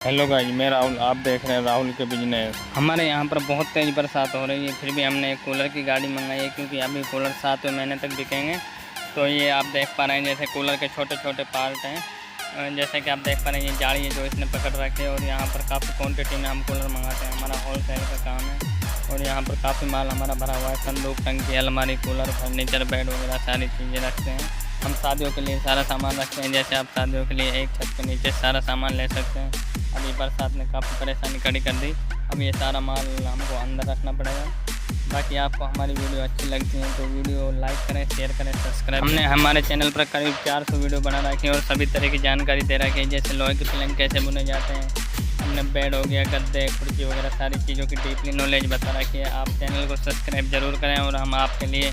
Hello guys, मैं राहुल। आप देख रहे हैं राहुल के बिजनेस। हमारे यहाँ पर बहुत तेज़ बरसात हो रही है, फिर भी हमने एक कूलर की गाड़ी मंगाई है क्योंकि अभी कूलर 7वें महीने तक बिकेंगे। तो ये आप देख पा रहे हैं, जैसे कूलर के छोटे छोटे पार्ट हैं, जैसे कि आप देख पा रहे हैं ये जाली है जो इसने पकड़ रखी है। और यहाँ पर काफ़ी क्वान्टिटी में हम कूलर मंगाते हैं, हमारा होलसेल का काम है। और यहाँ पर काफ़ी माल हमारा भरा हुआ है, संदूक, टंकी, अलमारी, कूलर, फर्नीचर, बेड वगैरह सारी चीज़ें रखते हैं। हम शादियों के लिए सारा सामान रखते हैं, जैसे आप शादियों के लिए एक छत के नीचे सारा सामान ले सकते हैं। अभी बरसात ने काफ़ी परेशानी खड़ी कर दी, अब ये सारा माल हमको अंदर रखना पड़ेगा। बाकी आपको हमारी वीडियो अच्छी लगती है तो वीडियो लाइक करें, शेयर करें, सब्सक्राइब। हमने हमारे चैनल पर करीब 400 वीडियो बना रखी है और सभी तरह की जानकारी दे रखी है, जैसे लोहे के पलंग कैसे बुने जाते हैं, हमने बेड हो गया, गद्दे, कुर्सी वगैरह सारी चीज़ों की डीपली नॉलेज बता रखी है। आप चैनल को सब्सक्राइब ज़रूर करें और हम आपके लिए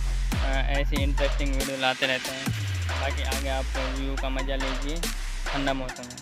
ऐसी इंटरेस्टिंग वीडियो लाते रहते हैं। बाकी आगे आप व्यू का मज़ा लीजिए ठंडा मौसम में।